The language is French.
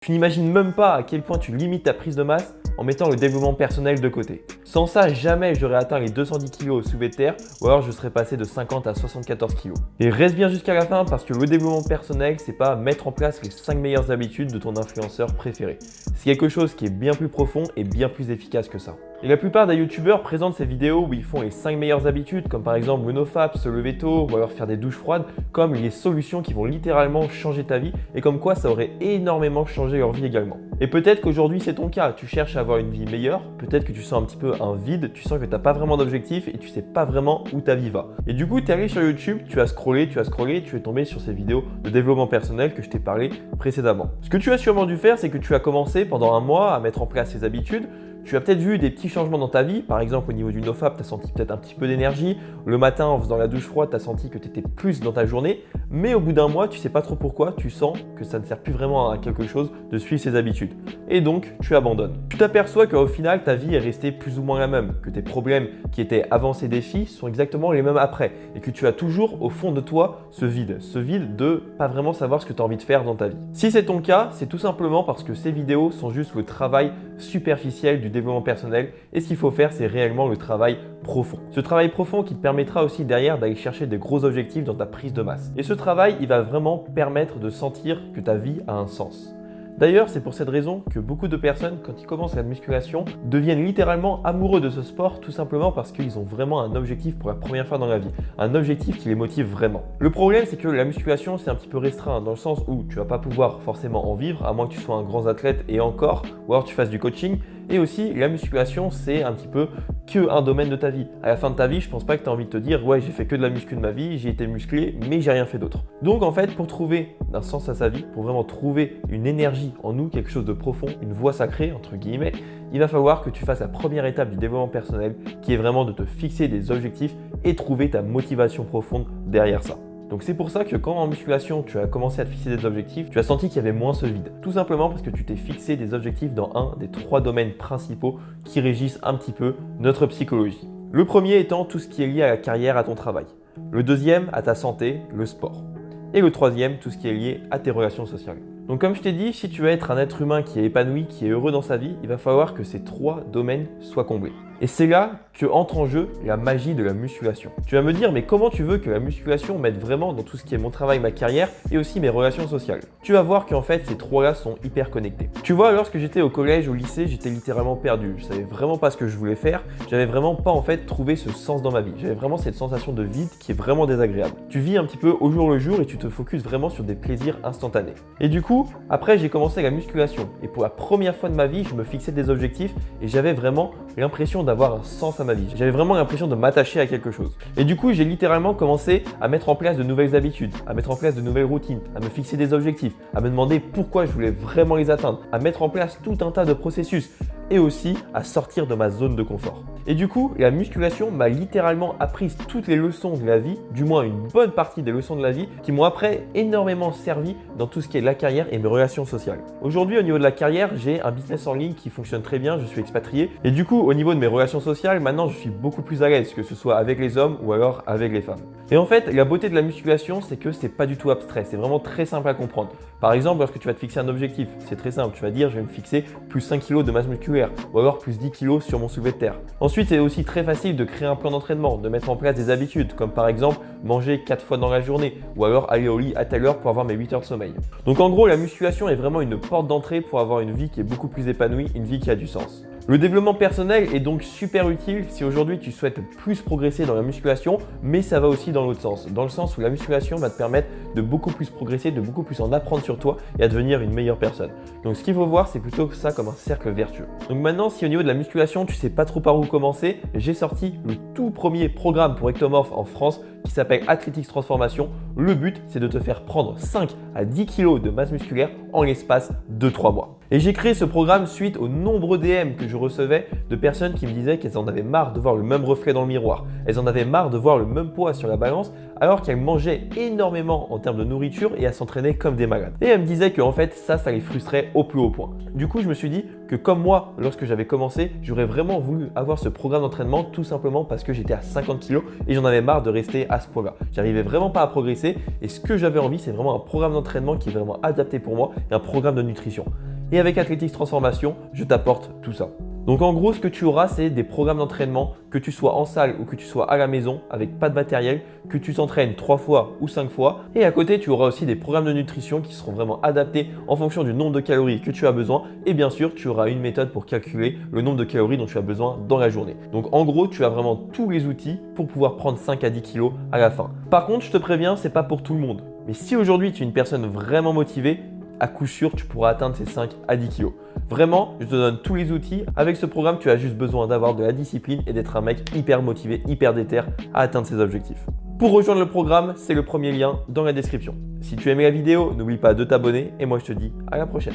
Tu n'imagines même pas à quel point tu limites ta prise de masse en mettant le développement personnel de côté. Sans ça, jamais j'aurais atteint les 210 kg au soulevé de terre ou alors je serais passé de 50 à 74 kg. Et reste bien jusqu'à la fin parce que le développement personnel, c'est pas mettre en place les 5 meilleures habitudes de ton influenceur préféré. C'est quelque chose qui est bien plus profond et bien plus efficace que ça. Et la plupart des youtubeurs présentent ces vidéos où ils font les 5 meilleures habitudes, comme par exemple le nofap, se lever tôt ou alors faire des douches froides, comme les solutions qui vont littéralement changer ta vie et comme quoi ça aurait énormément changé leur vie également. Et peut-être qu'aujourd'hui c'est ton cas, tu cherches à avoir une vie meilleure, peut-être que tu sens un petit peu un vide, tu sens que tu n'as pas vraiment d'objectif et tu sais pas vraiment où ta vie va. Et du coup tu es allé sur YouTube, tu as scrollé, tu es tombé sur ces vidéos de développement personnel que je t'ai parlé précédemment. Ce que tu as sûrement dû faire, c'est que tu as commencé pendant un mois à mettre en place ces habitudes. Tu as peut-être vu des petits changements dans ta vie, par exemple au niveau du nofap, tu as senti peut-être un petit peu d'énergie, le matin en faisant la douche froide, tu as senti que tu étais plus dans ta journée, mais au bout d'un mois, tu ne sais pas trop pourquoi, tu sens que ça ne sert plus vraiment à quelque chose de suivre ces habitudes. Et donc, tu abandonnes. Tu t'aperçois qu'au final, ta vie est restée plus ou moins la même, que tes problèmes qui étaient avant ces défis sont exactement les mêmes après, et que tu as toujours au fond de toi ce vide de pas vraiment savoir ce que tu as envie de faire dans ta vie. Si c'est ton cas, c'est tout simplement parce que ces vidéos sont juste le travail superficiel du développement personnel et ce qu'il faut faire, c'est réellement le travail profond. Ce travail profond qui te permettra aussi derrière d'aller chercher des gros objectifs dans ta prise de masse. Et ce travail, il va vraiment permettre de sentir que ta vie a un sens. D'ailleurs, c'est pour cette raison que beaucoup de personnes, quand ils commencent la musculation, deviennent littéralement amoureux de ce sport tout simplement parce qu'ils ont vraiment un objectif pour la première fois dans la vie, un objectif qui les motive vraiment. Le problème, c'est que la musculation, c'est un petit peu restreint dans le sens où tu vas pas pouvoir forcément en vivre, à moins que tu sois un grand athlète et encore, ou alors tu fasses du coaching. Et aussi, la musculation, c'est un petit peu qu'un domaine de ta vie. À la fin de ta vie, je pense pas que tu as envie de te dire « Ouais, j'ai fait que de la muscu de ma vie, j'ai été musclé, mais j'ai rien fait d'autre. » Donc en fait, pour trouver un sens à sa vie, pour vraiment trouver une énergie en nous, quelque chose de profond, une voie sacrée, entre guillemets, il va falloir que tu fasses la première étape du développement personnel qui est vraiment de te fixer des objectifs et trouver ta motivation profonde derrière ça. Donc c'est pour ça que quand en musculation tu as commencé à te fixer des objectifs, tu as senti qu'il y avait moins ce vide. Tout simplement parce que tu t'es fixé des objectifs dans un des 3 domaines principaux qui régissent un petit peu notre psychologie. Le premier étant tout ce qui est lié à la carrière, à ton travail. Le deuxième, à ta santé, le sport. Et le troisième, tout ce qui est lié à tes relations sociales. Donc comme je t'ai dit, si tu veux être un être humain qui est épanoui, qui est heureux dans sa vie, il va falloir que ces 3 domaines soient comblés. Et c'est là que entre en jeu la magie de la musculation. Tu vas me dire, mais comment tu veux que la musculation m'aide vraiment dans tout ce qui est mon travail, ma carrière et aussi mes relations sociales? Tu vas voir qu'en fait, ces 3-là sont hyper connectés. Tu vois, lorsque j'étais au collège, au lycée, j'étais littéralement perdu. Je savais vraiment pas ce que je voulais faire. J'avais vraiment pas en fait trouvé ce sens dans ma vie. J'avais vraiment cette sensation de vide qui est vraiment désagréable. Tu vis un petit peu au jour le jour et tu te focuses vraiment sur des plaisirs instantanés. Et du coup, après, j'ai commencé la musculation. Et pour la première fois de ma vie, je me fixais des objectifs et j'avais vraiment l'impression d'avoir un sens à ma vie. J'avais vraiment l'impression de m'attacher à quelque chose. Et du coup, j'ai littéralement commencé à mettre en place de nouvelles habitudes, à mettre en place de nouvelles routines, à me fixer des objectifs, à me demander pourquoi je voulais vraiment les atteindre, à mettre en place tout un tas de processus et aussi à sortir de ma zone de confort. Et du coup, la musculation m'a littéralement appris toutes les leçons de la vie, du moins une bonne partie des leçons de la vie, qui m'ont après énormément servi dans tout ce qui est la carrière et mes relations sociales. Aujourd'hui, au niveau de la carrière, j'ai un business en ligne qui fonctionne très bien, je suis expatrié. Et du coup, au niveau de mes relations sociales, maintenant je suis beaucoup plus à l'aise, que ce soit avec les hommes ou alors avec les femmes. Et en fait, la beauté de la musculation, c'est que c'est pas du tout abstrait, c'est vraiment très simple à comprendre. Par exemple, lorsque tu vas te fixer un objectif, c'est très simple, tu vas dire je vais me fixer plus 5 kg de masse musculaire ou alors plus 10 kg sur mon soulevé de terre. Ensuite, c'est aussi très facile de créer un plan d'entraînement, de mettre en place des habitudes comme par exemple manger 4 fois dans la journée ou alors aller au lit à telle heure pour avoir mes 8 heures de sommeil. Donc en gros, la musculation est vraiment une porte d'entrée pour avoir une vie qui est beaucoup plus épanouie, une vie qui a du sens. Le développement personnel est donc super utile si aujourd'hui tu souhaites plus progresser dans la musculation, mais ça va aussi dans l'autre sens. Dans le sens où la musculation va te permettre de beaucoup plus progresser, de beaucoup plus en apprendre sur toi et à devenir une meilleure personne. Donc ce qu'il faut voir, c'est plutôt ça comme un cercle vertueux. Donc maintenant, si au niveau de la musculation, tu sais pas trop par où commencer, j'ai sorti le tout premier programme pour ectomorphes en France qui s'appelle Athletics Transformation. Le but, c'est de te faire prendre 5 à 10 kg de masse musculaire en l'espace de 3 mois. Et j'ai créé ce programme suite aux nombreux DM que je recevais de personnes qui me disaient qu'elles en avaient marre de voir le même reflet dans le miroir. Elles en avaient marre de voir le même poids sur la balance alors qu'elles mangeaient énormément en termes de nourriture et à s'entraîner comme des malades. Et elles me disaient qu'en fait ça les frustrait au plus haut point. Du coup, je me suis dit que comme moi, lorsque j'avais commencé, j'aurais vraiment voulu avoir ce programme d'entraînement tout simplement parce que j'étais à 50 kg et j'en avais marre de rester à ce poids-là. J'arrivais vraiment pas à progresser et ce que j'avais envie, c'est vraiment un programme d'entraînement qui est vraiment adapté pour moi et un programme de nutrition. Et avec Athletics Transformation, je t'apporte tout ça. Donc en gros, ce que tu auras, c'est des programmes d'entraînement, que tu sois en salle ou que tu sois à la maison avec pas de matériel, que tu t'entraînes 3 fois ou 5 fois. Et à côté, tu auras aussi des programmes de nutrition qui seront vraiment adaptés en fonction du nombre de calories que tu as besoin. Et bien sûr, tu auras une méthode pour calculer le nombre de calories dont tu as besoin dans la journée. Donc en gros, tu as vraiment tous les outils pour pouvoir prendre 5 à 10 kg à la fin. Par contre, je te préviens, c'est pas pour tout le monde. Mais si aujourd'hui tu es une personne vraiment motivée, à coup sûr, tu pourras atteindre ces 5 à 10 kg. Vraiment, je te donne tous les outils. Avec ce programme, tu as juste besoin d'avoir de la discipline et d'être un mec hyper motivé, hyper déter à atteindre ses objectifs. Pour rejoindre le programme, c'est le premier lien dans la description. Si tu as aimé la vidéo, n'oublie pas de t'abonner et moi je te dis à la prochaine.